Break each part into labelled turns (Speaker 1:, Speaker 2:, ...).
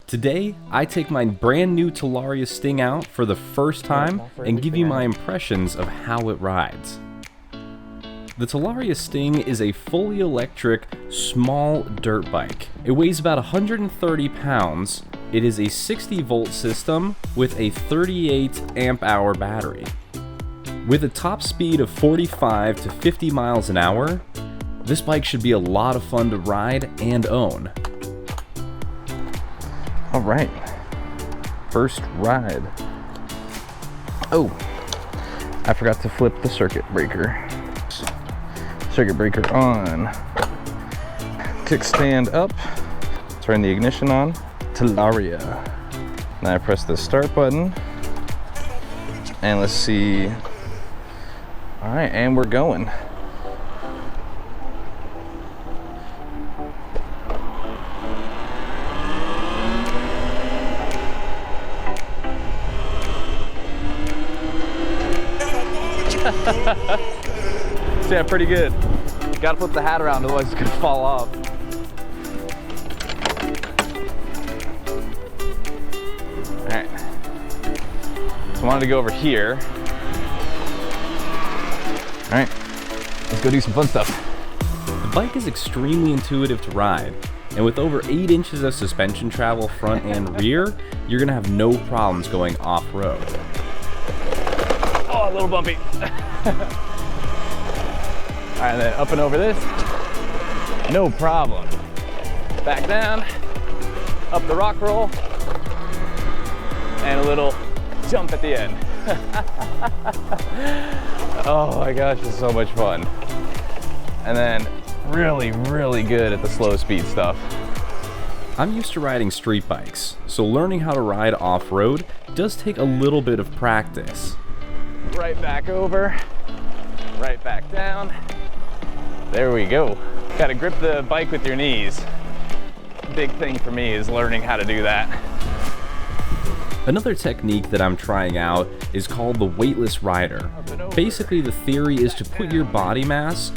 Speaker 1: Today, I take my brand new Talaria Sting out for the first time and give you my impressions of how it rides. The Talaria Sting is a fully electric, small dirt bike. It weighs about 130 pounds. It is a 60 volt system with a 38 amp hour battery. With a top speed of 45 to 50 miles an hour, this bike should be a lot of fun to ride and own. All right, first ride. Oh, I forgot to flip the circuit breaker. Circuit breaker on. Kickstand up. Turn the ignition on. Talaria. Now I press the start button. And let's see. All right, and we're going. Yeah, pretty good. Gotta flip the hat around, otherwise it's gonna fall off. All right. So I wanted to go over here. All right, let's go do some fun stuff. The bike is extremely intuitive to ride, and with over 8 inches of suspension travel front and rear, you're gonna have no problems going off-road. Oh, a little bumpy. All right, then up and over this, no problem. Back down, up the rock roll, and a little jump at the end. Oh my gosh, it's so much fun. And then really, really good at the slow speed stuff. I'm used to riding street bikes, so learning how to ride off-road does take a little bit of practice. Right back over, right back down. There we go. Gotta grip the bike with your knees. Big thing for me is learning how to do that. Another technique that I'm trying out is called the weightless rider. Basically, the theory is to put your body mass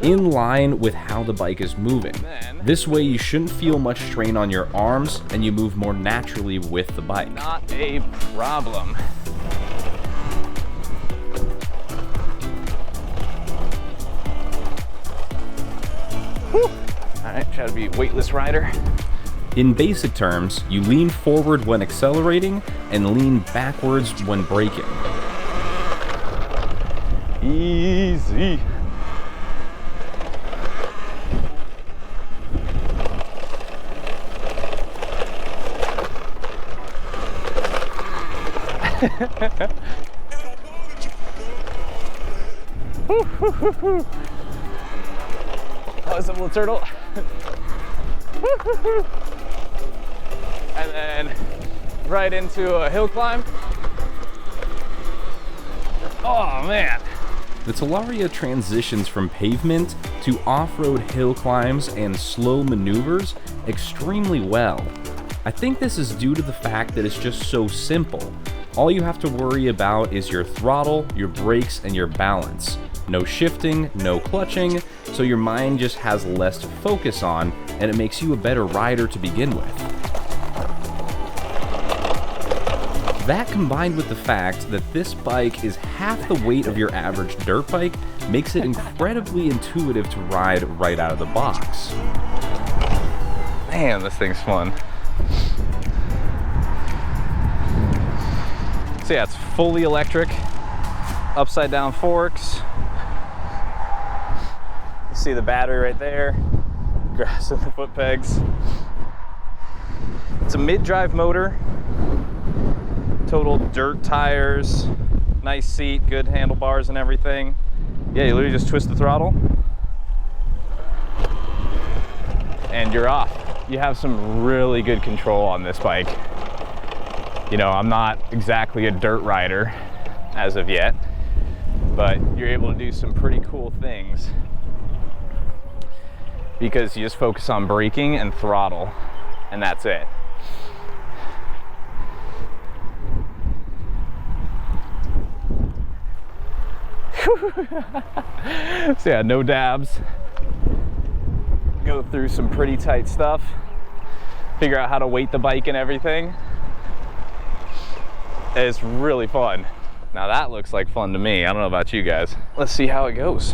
Speaker 1: in line with how the bike is moving. This way you shouldn't feel much strain on your arms and you move more naturally with the bike. Not a problem. Alright, try to be weightless rider. In basic terms, you lean forward when accelerating and lean backwards when braking. Easy. Oh, it's a little turtle. And then right into a hill climb. Oh man. The Talaria transitions from pavement to off-road hill climbs and slow maneuvers extremely well. I think this is due to the fact that it's just so simple. All you have to worry about is your throttle, your brakes, and your balance. No shifting, no clutching, so your mind just has less to focus on, and it makes you a better rider to begin with. That combined with the fact that this bike is half the weight of your average dirt bike makes it incredibly intuitive to ride right out of the box. Man, this thing's fun. So yeah, it's fully electric, upside down forks. You see the battery right there, grass in the foot pegs. It's a mid-drive motor, total dirt tires, nice seat, good handlebars and everything. Yeah, you literally just twist the throttle and you're off. You have some really good control on this bike. You know, I'm not exactly a dirt rider as of yet, but you're able to do some pretty cool things because you just focus on braking and throttle, and that's it. So yeah, no dabs. Go through some pretty tight stuff.
Speaker 2: figure out how to weight the bike and everything. It's really fun. Now that looks like fun to me. I don't know about you guys. Let's see how it goes.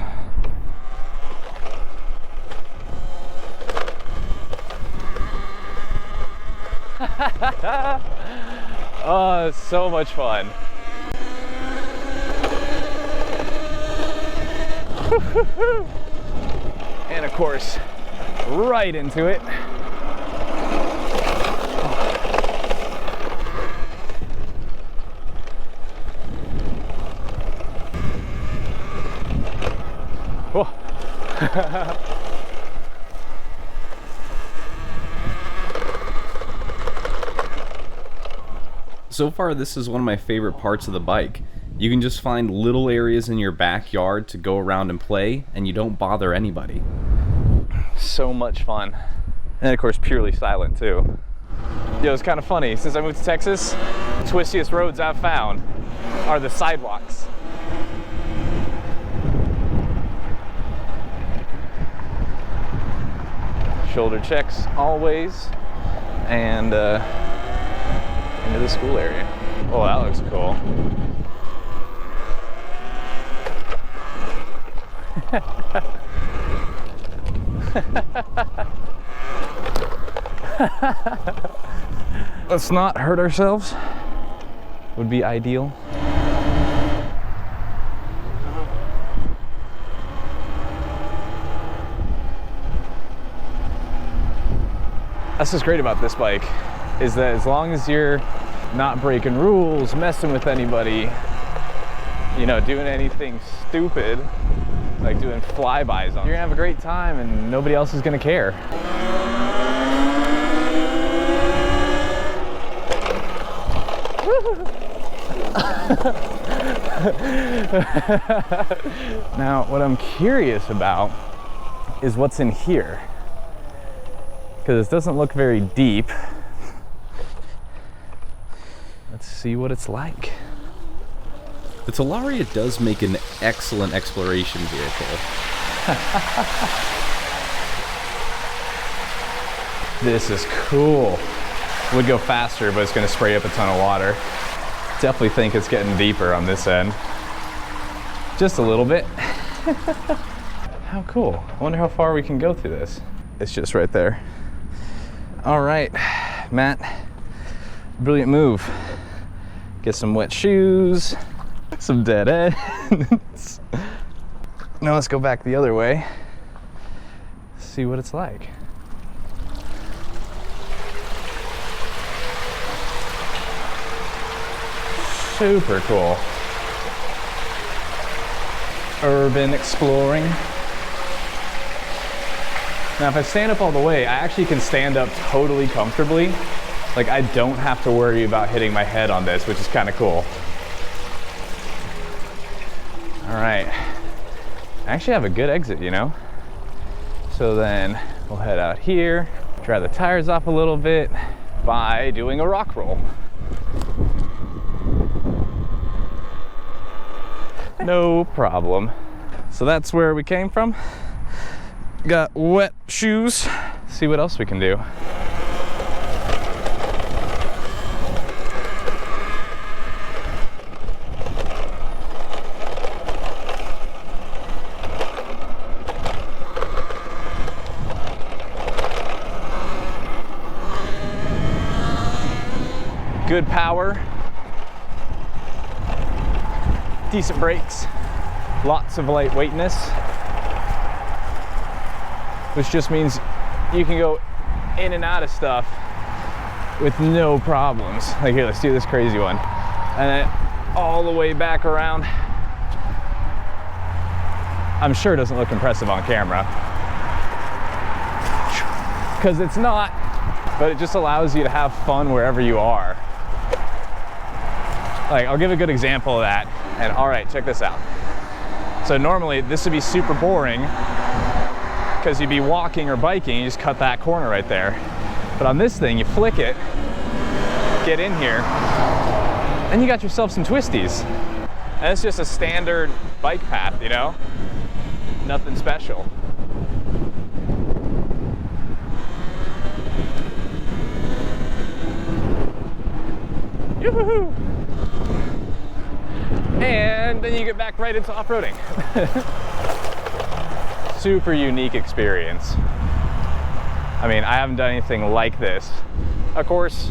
Speaker 2: Oh, it's so much fun. And of course, right into it. Whoa.
Speaker 1: So far, this is one of my favorite parts of the bike. You can just find little areas in your backyard to go around and play, and you don't bother anybody.
Speaker 2: So much fun. And of course, purely silent too. Yo, it's kind of funny. Since I moved to Texas, the twistiest roads I've found are the sidewalks. Shoulder checks always, and into the school area. Oh, that looks cool. Let's not hurt ourselves. Would be ideal. That's what's great about this bike, is that as long as you're not breaking rules, messing with anybody, you know, doing anything stupid, like doing flybys on, you're gonna have a great time and nobody else is gonna care. Now, what I'm curious about is what's in here, because it doesn't look very deep. Let's see what it's like.
Speaker 1: The Talaria does make an excellent exploration vehicle.
Speaker 2: This is cool. Would go faster, but it's gonna spray up a ton of water. Definitely think it's getting deeper on this end. Just a little bit. How cool. I wonder how far we can go through this. It's just right there. All right, Matt, brilliant move. Get some wet shoes, some dead ends. Now let's go back the other way. See what it's like. Super cool. Urban exploring. Now if I stand up all the way, I actually can stand up totally comfortably. Like I don't have to worry about hitting my head on this, which is kind of cool. All right, I actually have a good exit, you know? So then we'll head out here, dry the tires off a little bit by doing a rock roll. No problem. So that's where we came from. Got wet shoes. See what else we can do. Good power. Decent brakes, lots of lightweightness, which just means you can go in and out of stuff with no problems. Like here, let's do this crazy one. And then all the way back around. I'm sure it doesn't look impressive on camera, because it's not, but it just allows you to have fun wherever you are. Like, I'll give a good example of that. And all right, check this out. So normally this would be super boring because you'd be walking or biking, you just cut that corner right there. But on this thing, you flick it, get in here, and you got yourself some twisties. And it's just a standard bike path, you know? Nothing special. Yoo-hoo-hoo. And then you get back right into off-roading. Super unique experience. I mean, I haven't done anything like this. Of course,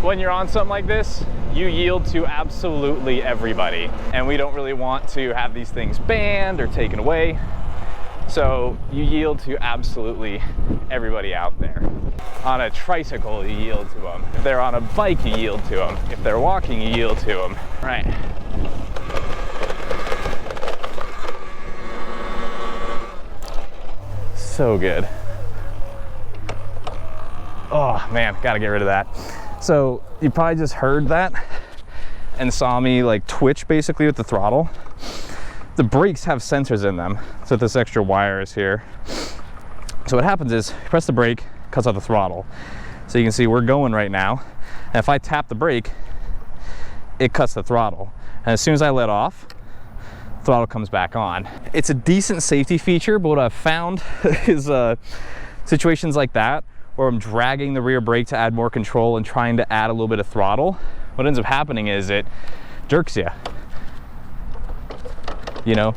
Speaker 2: when you're on something like this, you yield to absolutely everybody. And we don't really want to have these things banned or taken away. So you yield to absolutely everybody out there. On a tricycle, you yield to them. If they're on a bike, you yield to them. If they're walking, you yield to them. Right. So good. Oh man, gotta get rid of that. So you probably just heard that and saw me like twitch basically with the throttle. The brakes have sensors in them, so this extra wire is here. So what happens is, you press the brake, cuts off the throttle. So you can see we're going right now, and if I tap the brake, it cuts the throttle. And as soon as I let off, throttle comes back on. It's a decent safety feature, but what I've found is situations like that, where I'm dragging the rear brake to add more control and trying to add a little bit of throttle, what ends up happening is it jerks you. You know,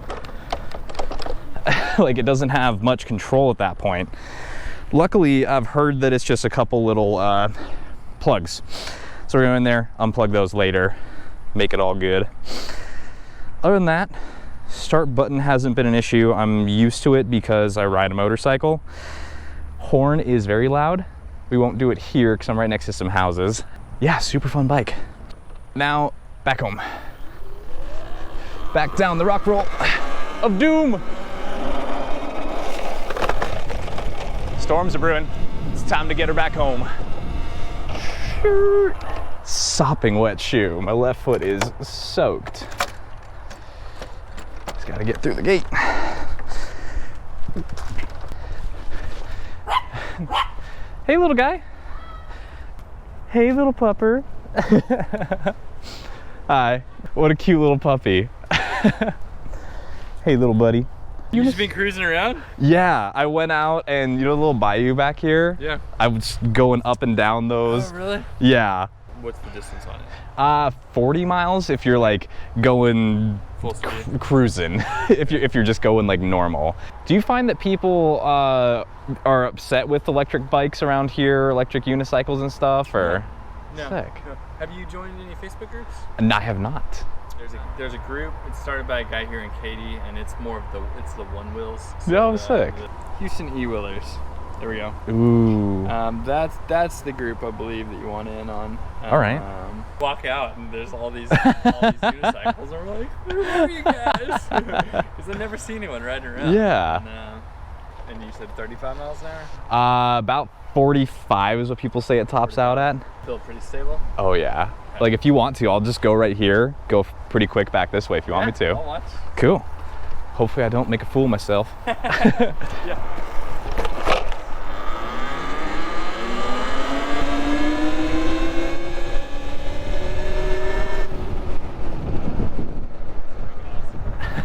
Speaker 2: like it doesn't have much control at that point. Luckily, I've heard that it's just a couple little plugs. So we're going in there, unplug those later, make it all good. Other than that, start button hasn't been an issue. I'm used to it because I ride a motorcycle. Horn is very loud. We won't do it here because I'm right next to some houses. Yeah, super fun bike. Now, back home. Back down the rock roll of doom. Storms are brewing. It's time to get her back home. Sopping wet shoe. My left foot is soaked. Just gotta get through the gate. Hey, little guy. Hey, little pupper. Hi. What a cute little puppy. Hey, little buddy.
Speaker 3: You just been cruising around?
Speaker 2: Yeah, I went out and you know the little bayou back here?
Speaker 3: Yeah.
Speaker 2: I was going up and down those.
Speaker 3: Oh, really?
Speaker 2: Yeah.
Speaker 3: What's the distance on it?
Speaker 2: 40 miles if you're like going
Speaker 3: Full speed?
Speaker 2: Cruising. if you're just going like normal. Do you find that people are upset with electric bikes around here, electric unicycles and stuff, or?
Speaker 3: No.
Speaker 2: Sick.
Speaker 3: No. Have you joined any Facebook groups?
Speaker 2: And I have not.
Speaker 3: There's a group. It's started by a guy here in Katy, and it's more of the one wheels.
Speaker 2: Oh, sick.
Speaker 3: The Houston e-wheelers. There we go.
Speaker 2: Ooh.
Speaker 3: That's the group I believe that you want in on.
Speaker 2: All right.
Speaker 3: Walk out and there's all these unicycles, and we're like, who are you guys? Because I've never seen anyone riding around.
Speaker 2: Yeah.
Speaker 3: And you said 35 miles an hour?
Speaker 2: About 45 is what people say it tops out at.
Speaker 3: Feel pretty stable?
Speaker 2: Oh yeah. Like if you want to, I'll just go right here, go pretty quick back this way if you want me to.
Speaker 3: I'll watch.
Speaker 2: Cool. Hopefully I don't make a fool of myself.
Speaker 3: Yeah.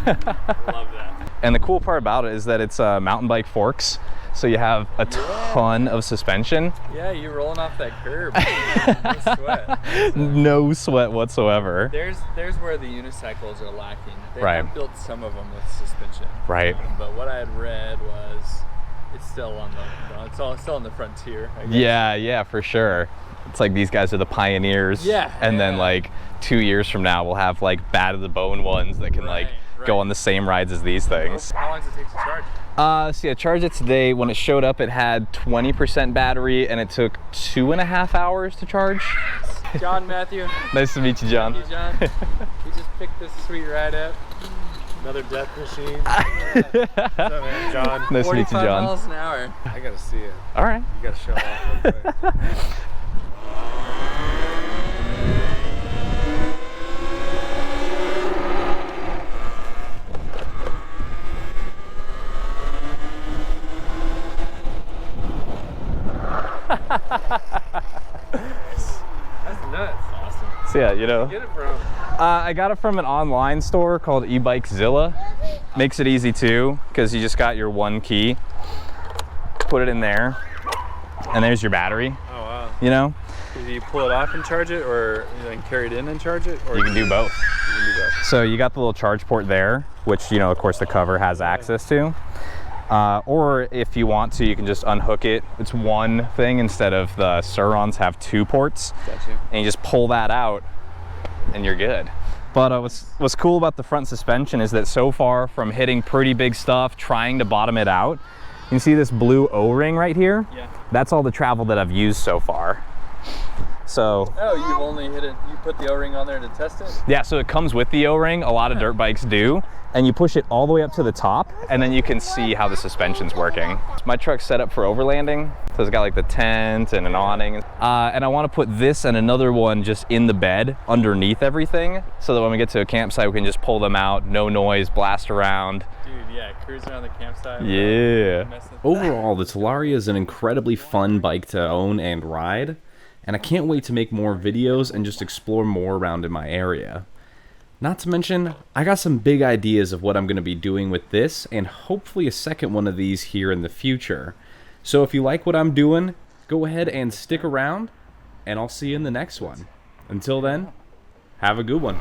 Speaker 3: Love that.
Speaker 2: And the cool part about it is that it's mountain bike forks. So you have a ton of suspension.
Speaker 3: Yeah, you're rolling off that curb. No sweat.
Speaker 2: No sweat whatsoever.
Speaker 3: There's where the unicycles are lacking. They have built some of them with suspension.
Speaker 2: Right.
Speaker 3: But what I had read was it's still on still on the frontier, I guess.
Speaker 2: Yeah, for sure. It's like these guys are the pioneers.
Speaker 3: Yeah.
Speaker 2: And then like 2 years from now we'll have like bad to the bone ones that can go on the same rides as these things.
Speaker 3: How long does it take to charge?
Speaker 2: So yeah, charged it today. When it showed up, it had 20% battery, and it took 2.5 hours to charge.
Speaker 3: John, Matthew.
Speaker 2: Nice to meet you, John.
Speaker 3: Thank you, John. We just picked this sweet ride up.
Speaker 4: Another death machine. What's up, man? John.
Speaker 2: Nice to meet you,
Speaker 3: 45
Speaker 2: John.
Speaker 3: miles an hour.
Speaker 4: I gotta see it.
Speaker 2: All right.
Speaker 4: You gotta show off real quick.
Speaker 3: That's nuts. Awesome.
Speaker 2: So yeah, you know.
Speaker 3: Where'd you get it from?
Speaker 2: I got it from an online store called Ebikezilla. Makes it easy too, because you just got your one key. Put it in there, and there's your battery.
Speaker 4: Oh wow.
Speaker 2: You know,
Speaker 3: Do you pull it off and charge it, or then carry it in and charge it? Or
Speaker 2: You can do both.
Speaker 3: You can do both.
Speaker 2: So you got the little charge port there, which, you know, of course the cover has access to. Or if you want to, you can just unhook it. It's one thing instead of the sur-rons have 2 ports.
Speaker 3: Gotcha.
Speaker 2: And you just pull that out and you're good. But what's cool about the front suspension is that so far from hitting pretty big stuff, trying to bottom it out, you can see this blue O-ring right here?
Speaker 3: Yeah.
Speaker 2: That's all the travel that I've used so far. So.
Speaker 3: Oh, you've only hit it, you put the O-ring on there to test it?
Speaker 2: Yeah, so it comes with the O-ring, a lot of dirt bikes do, and you push it all the way up to the top, and then you can see how the suspension's working. My truck's set up for overlanding, so it's got like the tent and an awning. And I want to put this and another one just in the bed underneath everything, so that when we get to a campsite, we can just pull them out, no noise, blast around.
Speaker 3: Dude, yeah, cruise around the campsite.
Speaker 2: Yeah.
Speaker 1: Overall, the Talaria is an incredibly fun bike to own and ride, and I can't wait to make more videos and just explore more around in my area. Not to mention, I got some big ideas of what I'm going to be doing with this, and hopefully a second one of these here in the future. So if you like what I'm doing, go ahead and stick around, and I'll see you in the next one. Until then, have a good one.